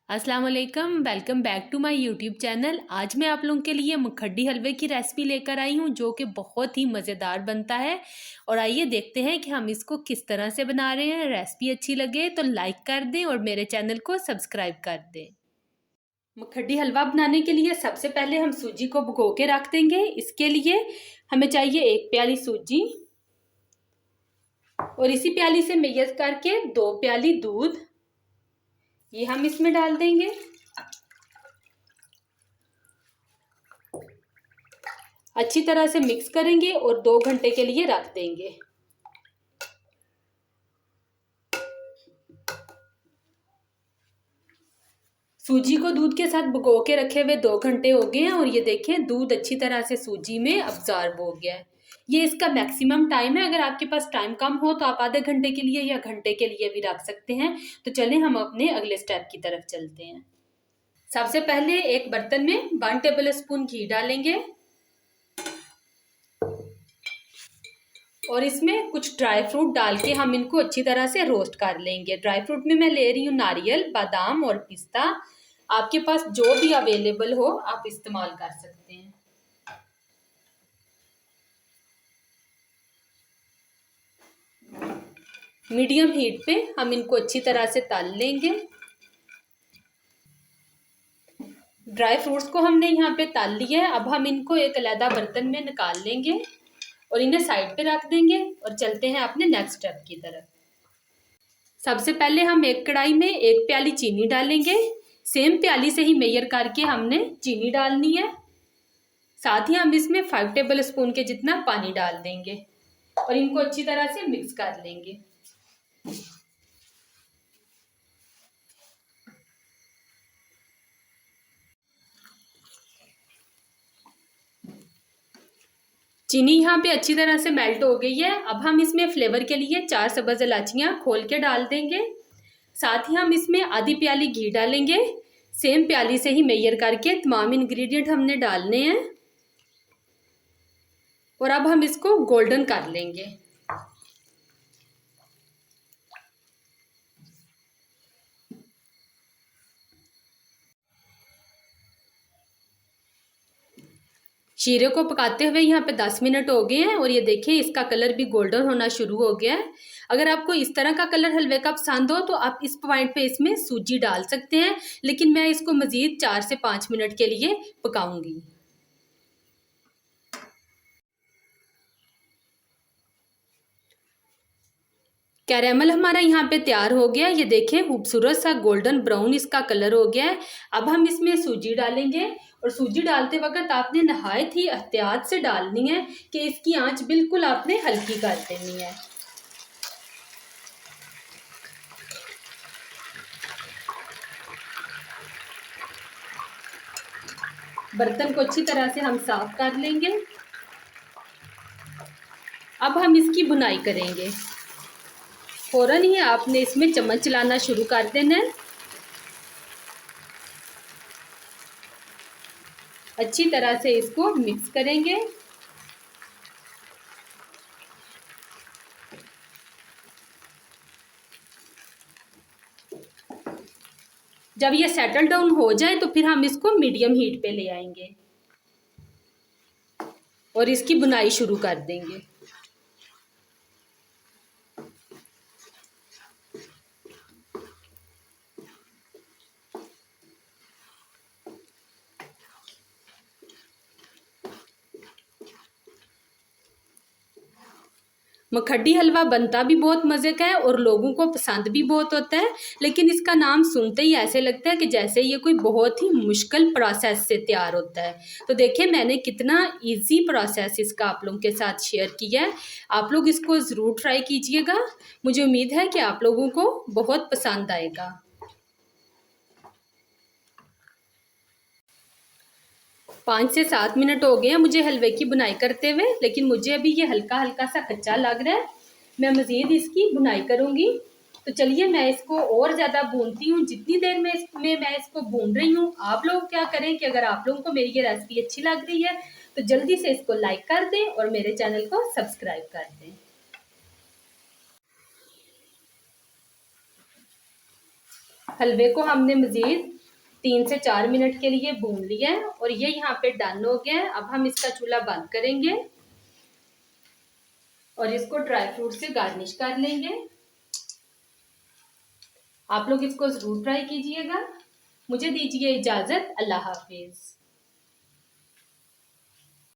अस्सलाम वालेकुम, welcome back to my YouTube channel. आज मैं आप लोगों के लिए मुखड्डी हलवे की रेसिपी लेकर आई हूँ जो कि बहुत ही मज़ेदार बनता है। और आइए देखते हैं कि हम इसको किस तरह से बना रहे हैं। रेसिपी अच्छी लगे तो लाइक कर दें और मेरे चैनल को सब्सक्राइब कर दें। मुखड्डी हलवा बनाने के लिए सबसे पहले हम सूजी को भिगो के रख देंगे। इसके लिए हमें चाहिए 1 प्याली सूजी और इसी प्याली से मेजर करके 2 प्याली दूध, ये हम इसमें डाल देंगे। अच्छी तरह से मिक्स करेंगे और 2 घंटे के लिए रख देंगे। सूजी को दूध के साथ भिगो के रखे हुए 2 घंटे हो गए हैं और ये देखें दूध अच्छी तरह से सूजी में अब्जॉर्ब हो गया है। ये इसका मैक्सिमम टाइम है। अगर आपके पास टाइम कम हो तो आप आधे घंटे के लिए या घंटे के लिए भी रख सकते हैं। तो चलें हम अपने अगले स्टेप की तरफ चलते हैं। सबसे पहले एक बर्तन में 1 टेबल स्पून घी डालेंगे और इसमें कुछ ड्राई फ्रूट डाल के हम इनको अच्छी तरह से रोस्ट कर लेंगे। ड्राई फ्रूट में मैं ले रही हूँ नारियल, बादाम और पिस्ता। आपके पास जो भी अवेलेबल हो आप इस्तेमाल कर सकते हैं। मीडियम हीट पे हम इनको अच्छी तरह से तल लेंगे। ड्राई फ्रूट्स को हमने यहाँ पे तल लिया है। अब हम इनको एक अलग बर्तन में निकाल लेंगे और इन्हें साइड पे रख देंगे और चलते हैं अपने नेक्स्ट स्टेप की तरफ। सबसे पहले हम एक कढ़ाई में 1 प्याली चीनी डालेंगे। सेम प्याली से ही मेजर करके हमने चीनी डालनी है। साथ ही हम इसमें 5 टेबल स्पून के जितना पानी डाल देंगे और इनको अच्छी तरह से मिक्स कर लेंगे। चीनी यहाँ पे अच्छी तरह से मेल्ट हो गई है। अब हम इसमें फ्लेवर के लिए 4 सब्ज़ इलायचियाँ खोल के डाल देंगे। साथ ही हम इसमें आधी प्याली घी डालेंगे। सेम प्याली से ही मेजर करके तमाम इंग्रेडिएंट हमने डालने हैं और अब हम इसको गोल्डन कर लेंगे। शीरे को पकाते हुए यहाँ पे 10 मिनट हो गए हैं और ये देखिए इसका कलर भी गोल्डन होना शुरू हो गया है। अगर आपको इस तरह का कलर हलवे का पसंद हो तो आप इस पॉइंट पे इसमें सूजी डाल सकते हैं, लेकिन मैं इसको मज़ीद 4 से 5 मिनट के लिए पकाऊंगी। कैरेमल हमारा यहाँ पे तैयार हो गया। ये देखें खूबसूरत सा गोल्डन ब्राउन इसका कलर हो गया है। अब हम इसमें सूजी डालेंगे और सूजी डालते वक्त आपने नहायत ही एहतियात से डालनी है कि इसकी आंच बिल्कुल आपने हल्की कर देनी है। बर्तन को अच्छी तरह से हम साफ कर लेंगे। अब हम इसकी बुनाई करेंगे। फौरन ही आपने इसमें चम्मच चलाना शुरू कर देना है। अच्छी तरह से इसको मिक्स करेंगे। जब ये सेटल डाउन हो जाए तो फिर हम इसको मीडियम हीट पे ले आएंगे और इसकी बुनाई शुरू कर देंगे। मखड्डी हलवा बनता भी बहुत मज़े का है और लोगों को पसंद भी बहुत होता है, लेकिन इसका नाम सुनते ही ऐसे लगता है कि जैसे ये कोई बहुत ही मुश्किल प्रोसेस से तैयार होता है। तो देखिए मैंने कितना इजी प्रोसेस इसका आप लोगों के साथ शेयर किया है। आप लोग इसको ज़रूर ट्राई कीजिएगा। मुझे उम्मीद है कि आप लोगों को बहुत पसंद आएगा। 5 से 7 मिनट हो गए हैं मुझे हलवे की बुनाई करते हुए, लेकिन मुझे अभी ये हल्का हल्का सा कच्चा लग रहा है। मैं मज़ीद इसकी बुनाई करूँगी। तो चलिए मैं इसको और ज़्यादा भूनती हूँ। जितनी देर में मैं इसको भून रही हूँ, आप लोग क्या करें कि अगर आप लोगों को मेरी ये रेसिपी अच्छी लग रही है तो जल्दी से इसको लाइक कर दें और मेरे चैनल को सब्सक्राइब कर दें। हलवे को हमने मज़ीद 3 से 4 मिनट के लिए भून लिया है और ये यहाँ पे डन हो गया है। अब हम इसका चूल्हा बंद करेंगे और इसको ड्राई फ्रूट से गार्निश कर लेंगे। आप लोग इसको जरूर ट्राई कीजिएगा। मुझे दीजिए इजाजत। अल्लाह हाफिज।